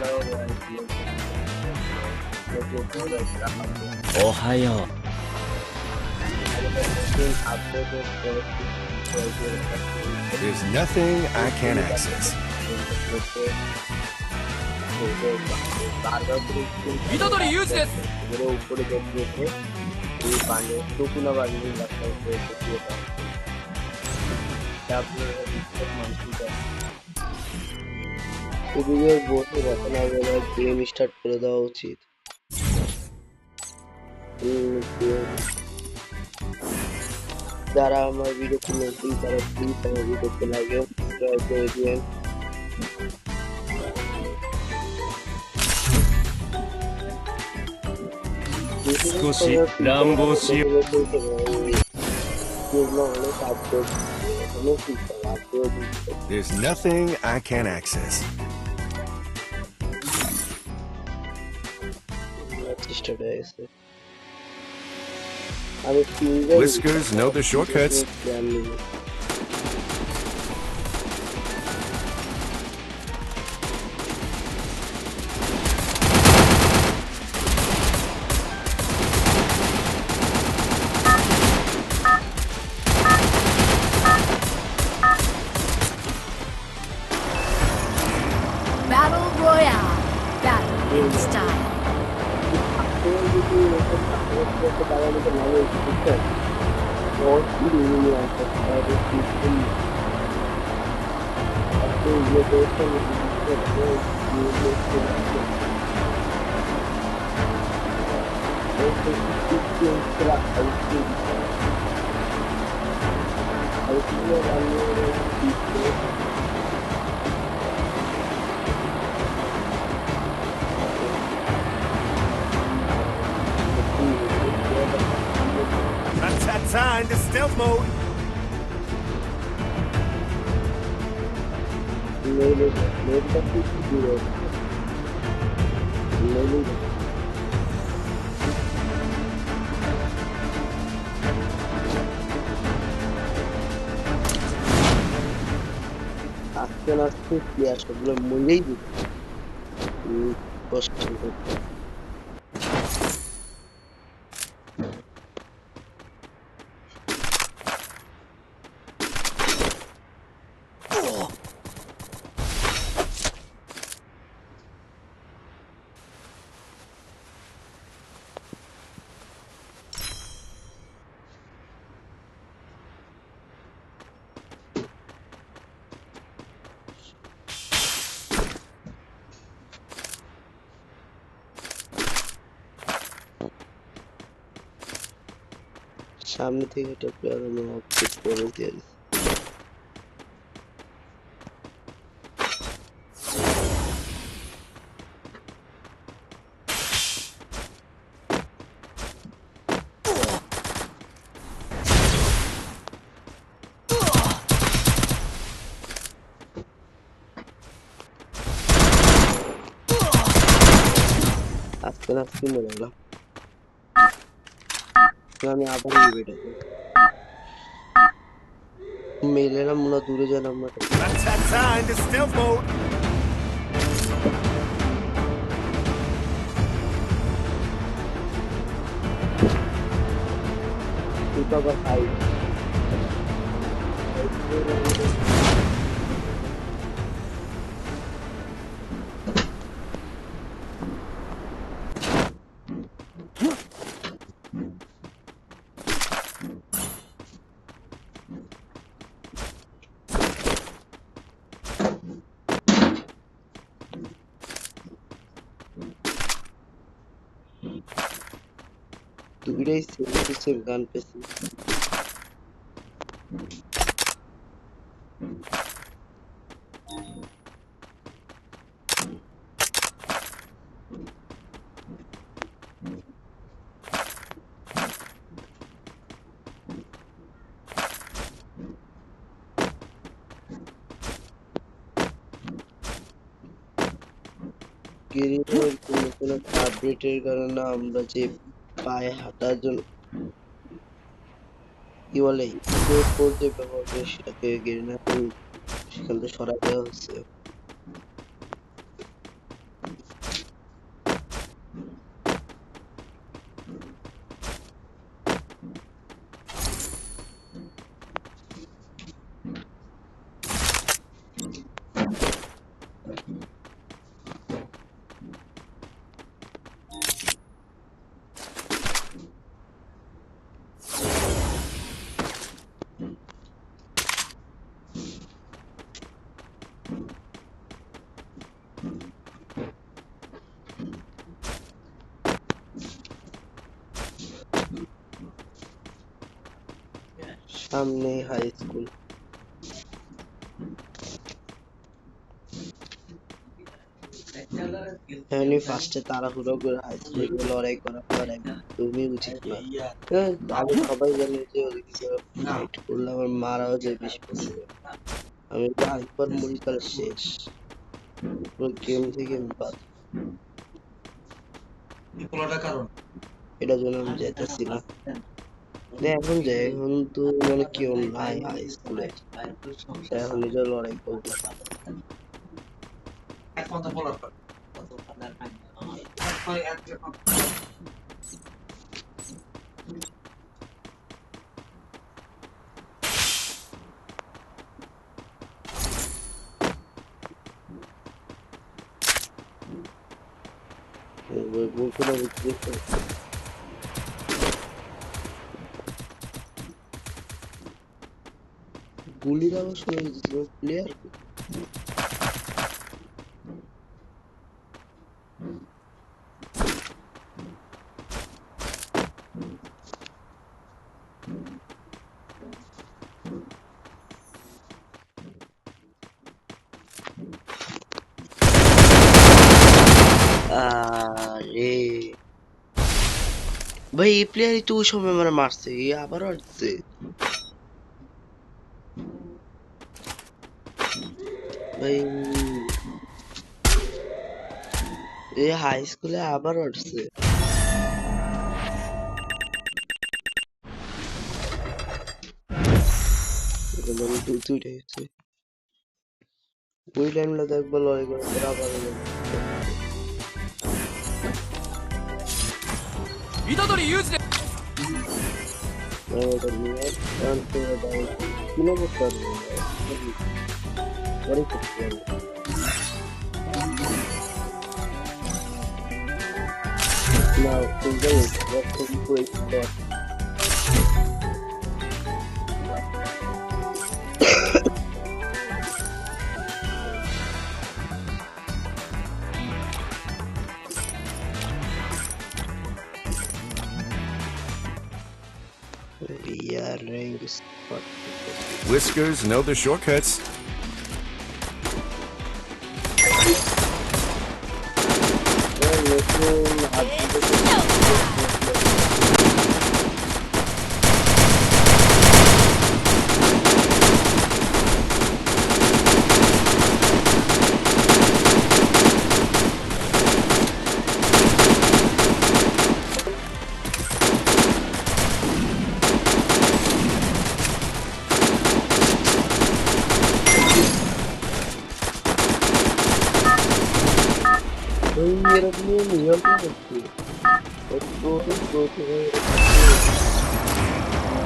おはよ There's nothing I can't access. 虎杖裕二です এদিকে বসে এখন আগে গেম স্টার্ট করে দেওয়া উচিত। যারা আমার ভিডিওটি নতুন তারা প্লিজ আমার ভিডিওতে লাগে সাবস্ক্রাইব করে দিন। There's nothing I can't access. Whiskers know the shortcuts. Battle Royale. Battle in style. Ta-ta-ta into stealth mode. আস্তে আস্তে প্লেয়ার সবগুলো মরেই দিচ্ছে কষ্ট করতে। সামনে থেকে একটা প্লেয়ার আমি অবজেক্ট করে দিয়ে দিচ্ছি। আস্তে আস্তে মরে গেলাম। আমি আবার মেলেলাম না দূরে যেলাম না। Ta-ta-ta into stealth mode. আবার খাই দুইটাই সেম গান পেয়েছি। গেরিলার কোনো আপডেটের কারণে আমরা যে পায়ে হাঁটার জন্য কি বলে যে ব্যবহার করে সেটাকে গেরিলা সেখান থেকে সরাই দেওয়া হচ্ছে। সামনে হাই স্কুল। এমনি ফার্স্টে তাড়াহুড়ো করে হাই স্কুলে গিয়ে লড়াই করা তো আর একদমই উচিত না। আগে সবাই জানে যে ওদিকে ফাইট করলে আমার মারাও যায় বেশি পরিমাণে। আমি তো একবার মরি তাহলে শেষ, পুরো গেম থেকে আমি বাদ। এটার জন্য আমি যাইতেছি না। এখন যাই, এখন তো মানে কেউ নাই হাই স্কুলে, এখন নিজের লড়াই করবো। বলছিলাম গুলির আওয়াজ শুনে যাচ্ছিল, প্লেয়ার আরে ভাই এই প্লেয়ারই তো ওই সময় আমার মারছে, এই আবার আসছে ভাই। এই হাই স্কুলে আবার আসছে। দুইটাই হচ্ছে ওই টাইমটা একবার লড়াই করে তোর আবার虎杖裕二です。 কিনে করতে পারবে পরে করতে পারবে। না তুমি Whiskers know the shortcuts.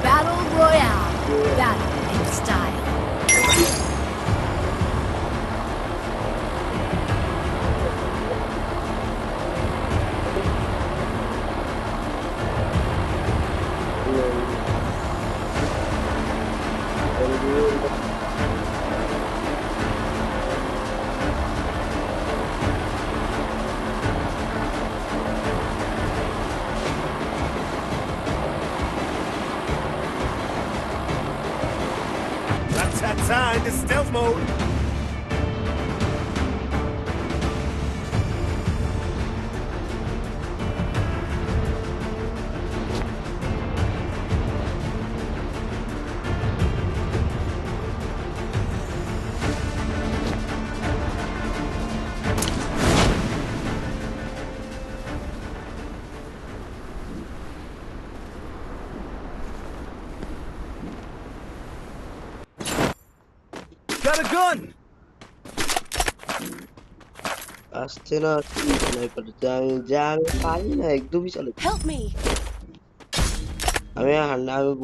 Battle Royale. Battle in style. Ta-ta-ta into stealth mode. Got a gun! আসছে না স্নাইপার, আমি পারি না একদমই চালু। Help me. আমি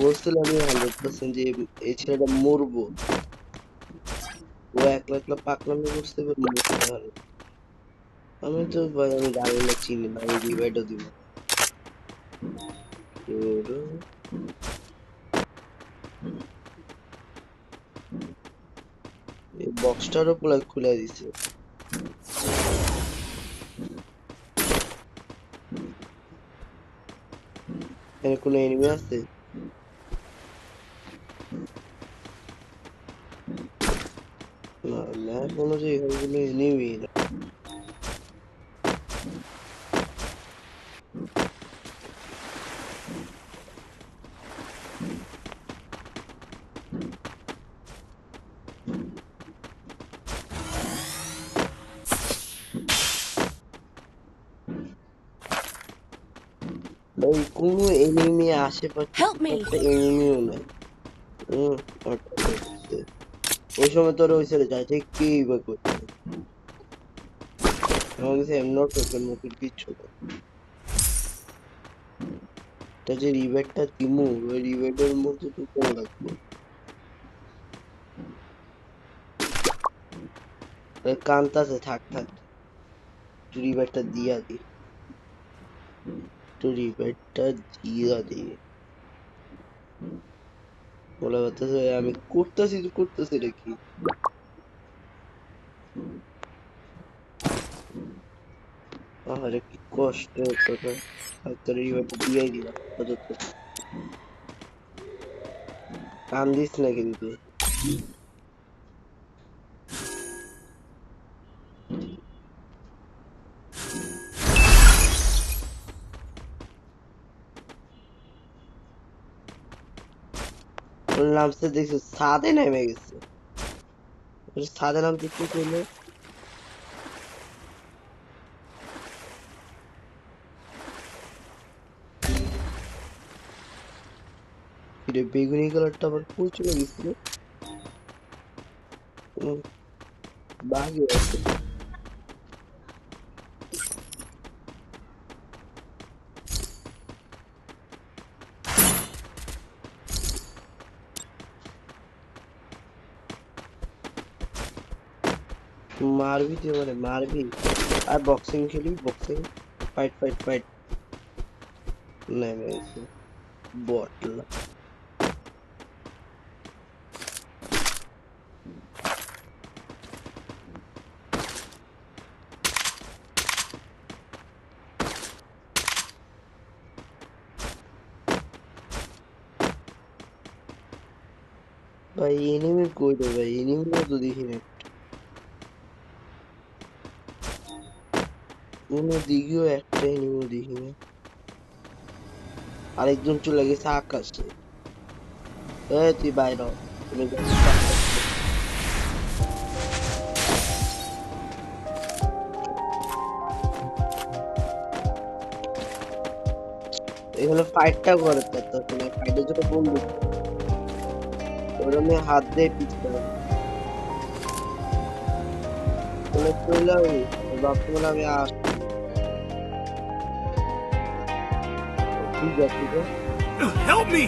বলছিলাম আমি 100% যে এই ছেলেটা মরবো, ও একলা একলা পাকনামি করতে পারে মরতে পারে। আমি তো ভাই আমি জানি না, চিনি না, আমি রিভাইডও দিব। এই বক্সটারও পুরো খুলে দিছে। এখানে কোনো এনিমি আছে? এখনো যে এখানে এনিমি না। ভাই কোনো এনিমি আশেপাশে Help me! একটা এনিমিও নাই। হুম, ওই সময় তোর ওই ছেলে যায় ঠিক কি বা করছে আমার কাছে এমন টোকেন মোকেন কিচ্ছু না। এটা যে রিবেটটা দিমু ওই রিবেটের মধ্যে টোকেন লাগবে। কান্তাছে থাক থাক একটু রিবেটটা দিয়া দি, একটু রিবেটটা দিয়া দি। বলে বলতেছে আমি করতেছি নাকি আরে কি কষ্ট তোরা, তোর রিবেটটা দিয়াই দিলাম আপাতত। কান্দিস না কিন্তু। ওর নামতে দেখছি ছাদে নেমে গেছে, ওর ছাদে নামতে কি করলো রে, বেগুনি কালারটা আবার কই চলে গেছিল। বাগে আছে মারবি তুই মানে মারবি। আর বক্সিং খেলি বক্সিং, ফাইট ফাইট ফাইট। নেমে গেছে বটলা। ভাই এনিমি কই রে ভাই, এনিমিও তো দেখি না কোনো দিকেও, একটা এনিমিও দেখি না। আরেকজন চলে গেছে আকাশে। এই তুই বাইরে হ। তুমি এখানে ফাইটটা করে তার না, ফাইটের জন্য বন্ধু ওরা আমি হাত দিয়ে পিছতে হবে বলে চলে আমি ভাবতে আমি আসছি। ঠিক আছে ঠিক আছে। Help me!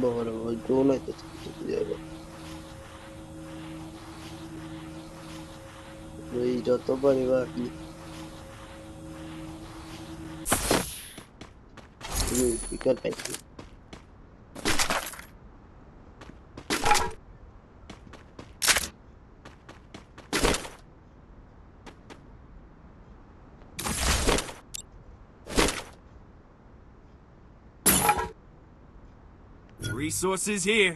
বড় জোন হইতেছে ওই যত পারিবা স্পিকার পাইছি। Resources here.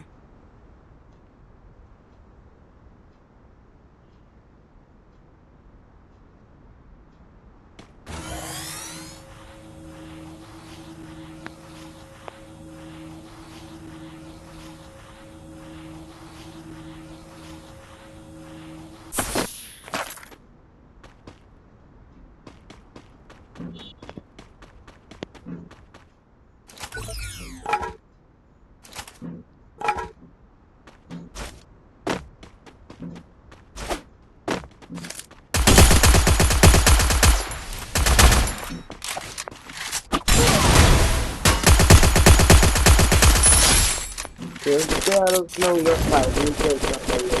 খেলতে আরো না উইয়া ফাইটিং খেলতে পারলে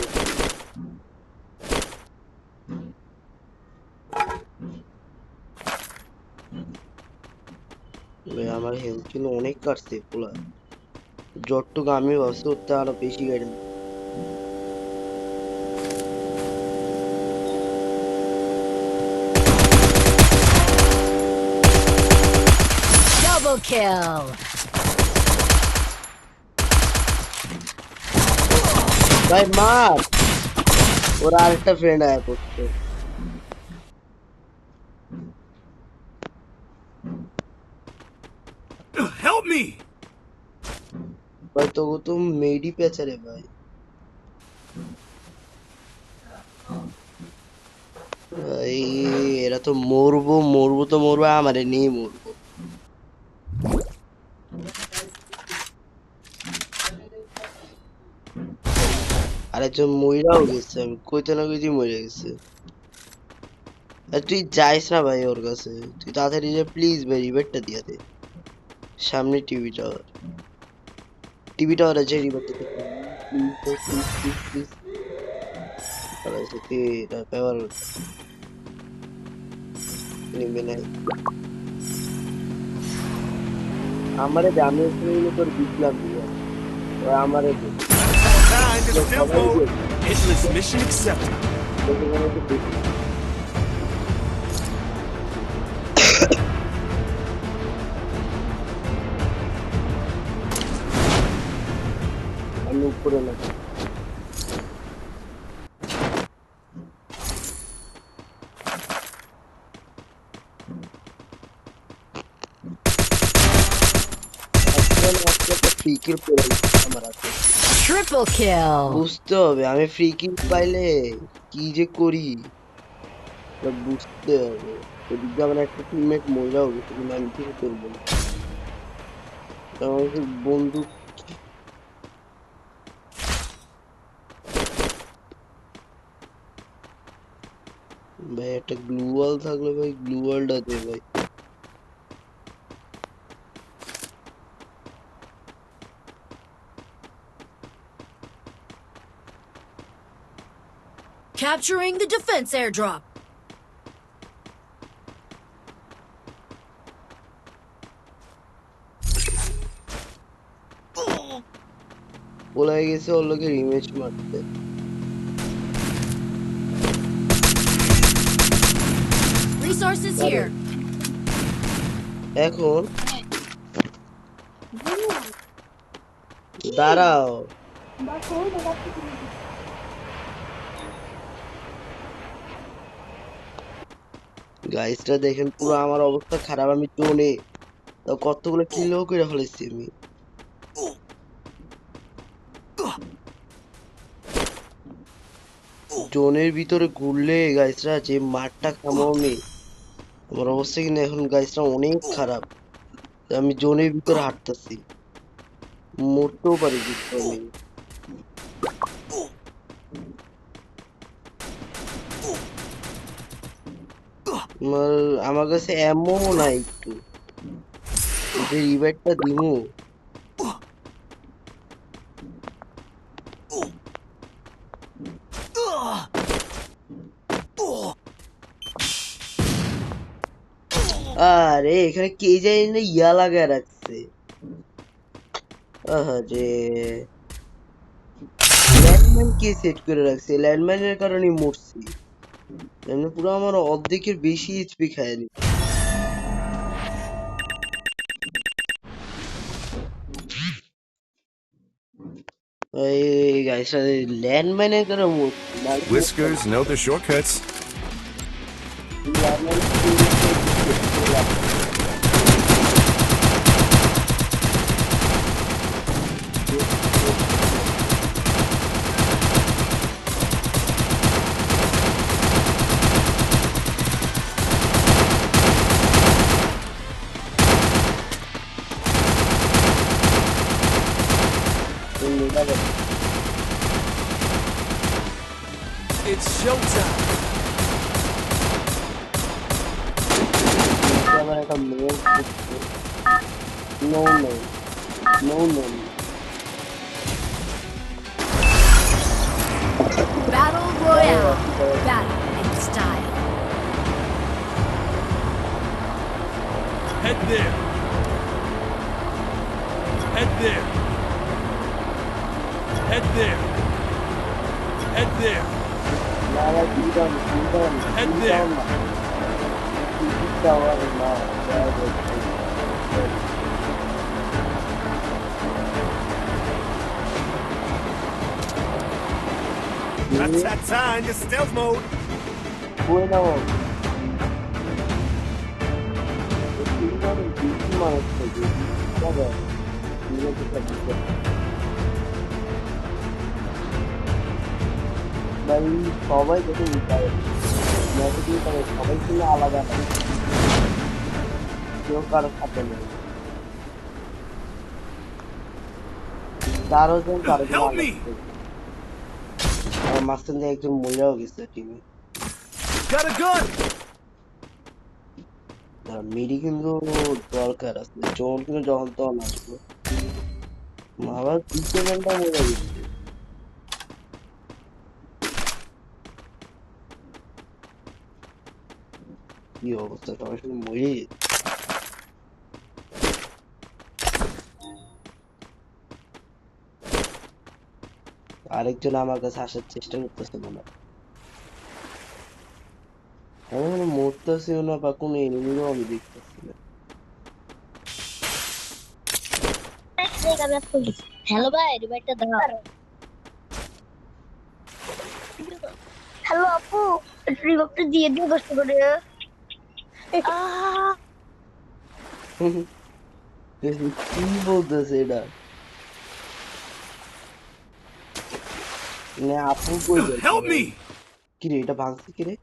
আমার হেলথ কিন্তু অনেক কাটছে পোলা। যতটুকু আমি ভাবছি ওর থেকে আরো বেশি কেটে kill. ভাই মার ওর আরেকটা ফ্রেন্ড আয়া পড়ছে Help me! ভাই তোকে তো মেডি পেছে রে ভাই ভাই এরা তো মরবো মরবো তো মরবো আমারে নিয়ে মরবো আরেকজন মইরাও গেছে আমি কইতে না কইতে মরে গেছে আর তুই যাইস না ভাই ওর কাছে তুই তাড়াতাড়ি যে প্লিজ ভাই রিবেটটা দিয়ে দে সামনে টিভি টাওয়ার আছে রিবেটটা দে প্লিজ প্লিজ প্লিজ তাহলে তুই এটা ব্যবহার নিবে না আমারে দে আমি ওই তোর বিপ্লব দিয়ে ওই আমারে দে Time is still forward. Endless mission accepted. আমি উপরে না ফ্রিকির পড়ে আমার হাতে Triple kill. বুঝতে হবে আমি ফ্রি কিক পাইলে কি যে করি তা বুঝতে হবে এদিকে আমার একটা টিমমেট মহিলাও গেছে কিন্তু আমি কিছু করবো না আমাকে বন্দুক ভাই একটা গ্লু ওয়াল থাকলে ভাই গ্লু ওয়ালটা দে ভাই Capturing the defense airdrop. বলে গেছে ওর লোকে রিমেজ মারতে Resources here. এখন দাঁড়াও গাইসটা দেখেন পুরো আমার অবস্থা খারাপ আমি জোনে কতগুলো কিলো করে ফেলেছি আমি জোনের ভিতরে ঘুরলে গাইসরা যে মাঠটা খামাও নেই আমার অবস্থা কিন্তু এখন গাইসরা অনেক খারাপ আমি জোনের ভিতরে হাঁটতেছি মরতেও পারি কিন্তু আমি আমার কাছে এমন নাই একটু যে রিভাইভটা দিমু আরে এখানে কে জানি না ইয়া লাগায় রাখছে আরে ল্যান্ডমাইন কে সেট করে রাখছে ল্যান্ডমাইনের কারণে মরছি এমনি পুরো আমার অর্ধেকের বেশি এইচপি খায়নি এই গাইস ল্যান্ডমাইনের কারণে মরছি Whiskers know the shortcuts. It's showtime. আমার একটা মেল no no no no Battle Royale. Battle in style. Head there. Head there. Head there. Head there. লালা দিদাম Head there. Ta-ta-ta into stealth mode. Bueno. বেশি মানুষ থাকে বুঝতে ভাই সবাই দেখে নিতে সবাই ছিল আলাদা না কেউ কারোর সাথে নেই কারো জন কারো জন Help আলাদা me. আর মাঝখান দিয়ে একজন মহিলাও গেছে টিমে Got a gun. মিডি কিন্তু দরকার আছে জন কিন্তু যখন তখন আসবে আবার দ্বিতীয় ম্যানটা মরে গেছে কি অবস্থা সবাই শুধু মরে আরেকজন আমার কাছে আসার চেষ্টা করতেছে মনে হয় আমি মনে হয় মরতেছিও না বা কোনো এনিমিও আমি দেখতেছি না হ্যালো ভাই রিভাইটটা দাও হ্যালো আপু রিভাইটটা দিয়ে দিও কষ্ট করে কি বলতেছে এটা মানে আপু কই Help me. কি রে এটা ভাঙছে কি রে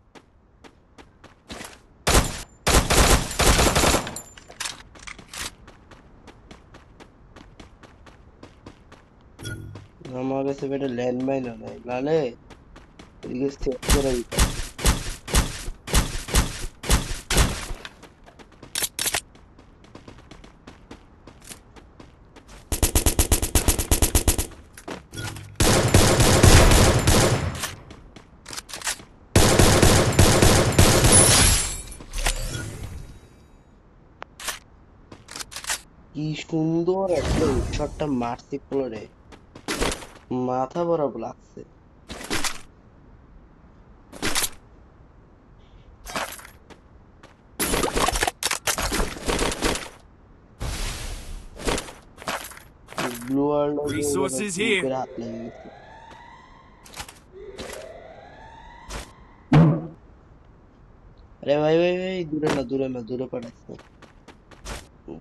আমার কাছে বেটা ল্যান্ডমাইনও নাই নালে এদিকে সেট করে দিতাম কি সুন্দর একটা শটটা মারছি ফ্লোরে মাথা বরাবর লাগছে ব্লু ওয়ার্ল্ড Resources here. হাত লেগে গেছে আরে ভাই ভাই ভাই দূরে না দূরে পাঠাচ্ছে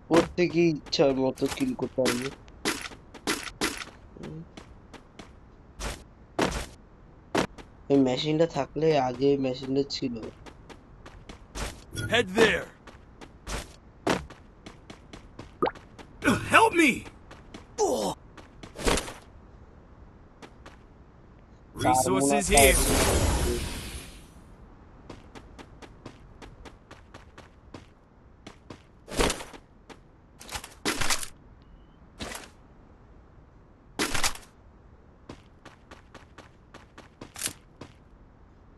করতে কি ইচ্ছা মতো কিল করতে পারবো এই মেশিনটা থাকলে আগে মেশিনটা ছিল Head there. Help me. Resources here.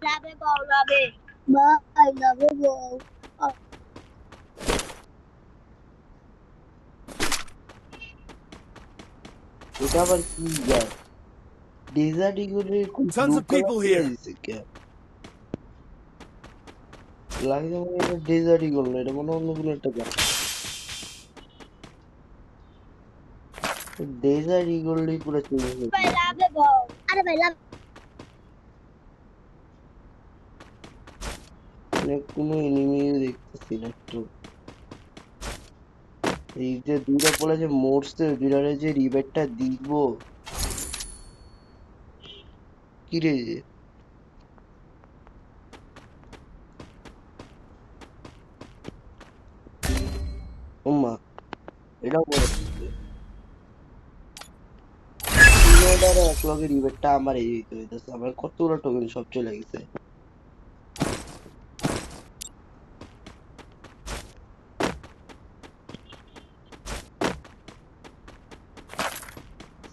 লাভে বল লাভে ভাই লাভে বল এটা আবার কি যায় dessert ইগলের Tons of people here. লাগে মনে হয় ডেজার্ট ইগল না এটা মনে হয় অন্য কোনো একটা গাছ ডেজার্ট ইগলই পুরো চেঞ্জ হয়ে ভাই লাভে বল আরে ভাই লাভ মানে কোনো এনিমি দেখতেছি না একটু এই যে দুইটা বলে যে মরছে দুইটারে যে রিবেটটা দিব কি রে ওমা এটা বলে এক লগে রিবেটটা আমার এই দিতে হইতেছে আমার কতগুলো টোকেন সব চলে গেছে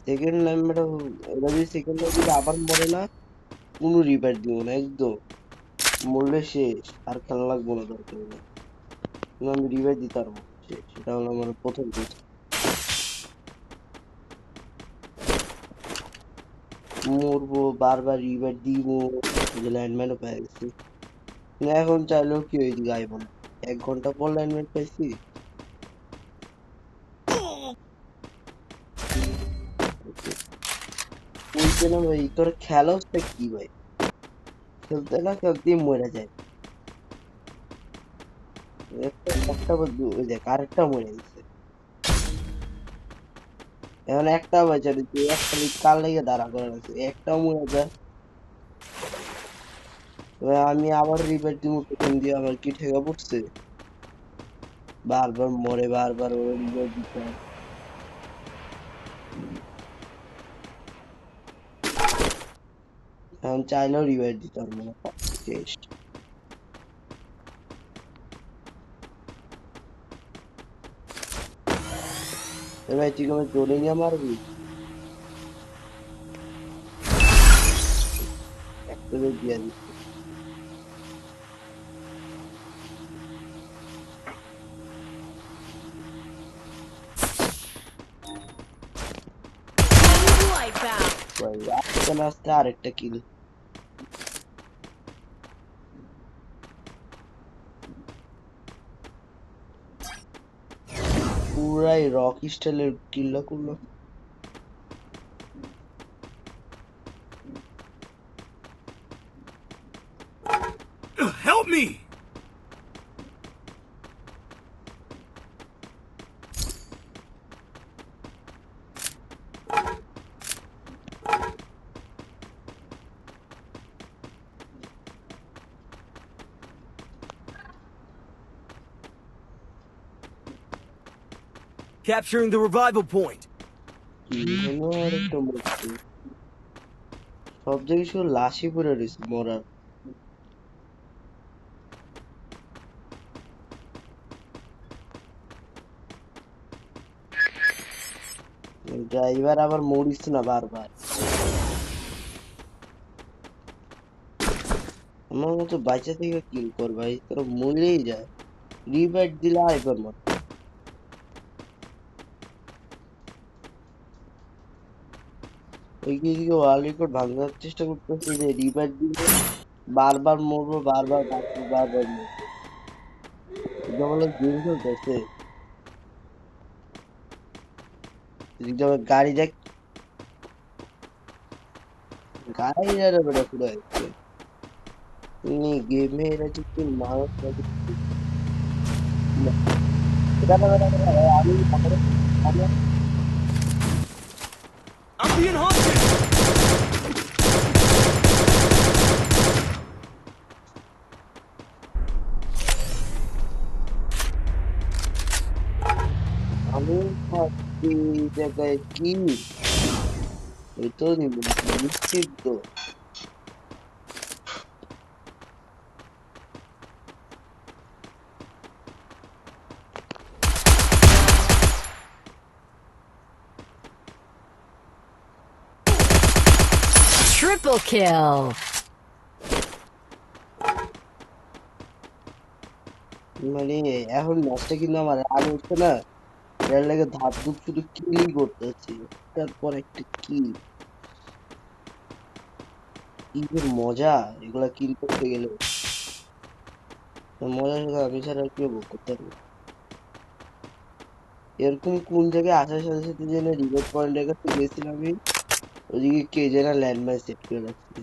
সেকেন্ড নাম্বারটা ওরা যদি সেকেন্ড যদি আবার মরে না কোনো রিপেয়ার দিব না একদম মরলে শেষ আর খেলা লাগবো না দরকার নেই কিন্তু আমি রিপেয়ার দিতে পারবো সেটা হলো আমার প্রথম কথা মরবো বারবার রিপেয়ার দিব যে ল্যান্ডম্যানও পেয়ে গেছি এখন চাইলেও কি হয়েছে গাইব না 1 ঘন্টা পর ল্যান্ডম্যান পাইছি ওই বুঝছে না ভাই, তোর খেলোসটা কি ভাই? খেলতে না খেলতেই মরে যায়। একটা ওই দেখ আরেকটা মরে গেছে। এখন একটা বেঁচে রয়েছে, একটা কার লেগে দাঁড়া করে আছে, একটাও মরে যায়। এবার আমি আবার রিপেয়ার দিব, প্রথম দিয়ে আমার কি ঠেকা পড়ছে, বারবার মরে, বারবার ওরা রিপেয়ার দিতে হয়। এখন চাইলেও রিপেয়ার দিতে পারবো না, শেষ। এবার তুই কি আমার জোরে নিয়ে মারবি? একটা দিয়ে দিচ্ছি। Wipeout. ভাই আস্তে না আস্তে আরেকটা কিল। পুরাই রক স্টাইলের কিল্লা করলো। Help me! Capturing the revival point. এখানেও আরেকটা মরছে। সব জায়গায় শুধু লাশই পড়ে রয়েছে মরার। ড্রাইভার আবার মরিস না বারবার। আমার মতো বাচ্চা থেকে কিল কর ভাই, তোরা মরেই যায়। রিভাইভ দিলে আরেকবার মর। ওই কি ওয়ার্ল্ড রেকর্ড ভাঙার চেষ্টা করতেছে যে রিভাইভ দিলে বারবার মরবো, বারবার বাঁচবো, বারবার মরবো। এটা বলে গেম খেলতেছে। এদিকে আবার গাড়ি দেখ, গাড়ি আর বেটা পুরো আছে। গেমে এরা যে কি মানুষ নাকি। দাঁড়া, দাঁড়া, দাঁড়া, দাঁড়া, আমি I'm being haunted. আমি ভাবছি এই জায়গায় কি ওই তো নিশ্চিত তো। Triple kill. মানে এখন ম্যাচটা কিন্তু আমার রান উঠছে না, এর লাগে ধাপ ধুপ শুধু কিলই করতেছি, তারপর একটা কিল। কি যে মজা এগুলা কিল করতে গেলে, মজা শুধু আমি ছাড়া আর কেউ ভোগ করতে পারবে না। এরকম কোন জায়গায় আসার সাথে সাথে যেন রিভার পয়েন্টের কাছে গেছিলাম আমি, ওদিকে কে যেন ল্যান্ডমাইন সেট করে রাখছে।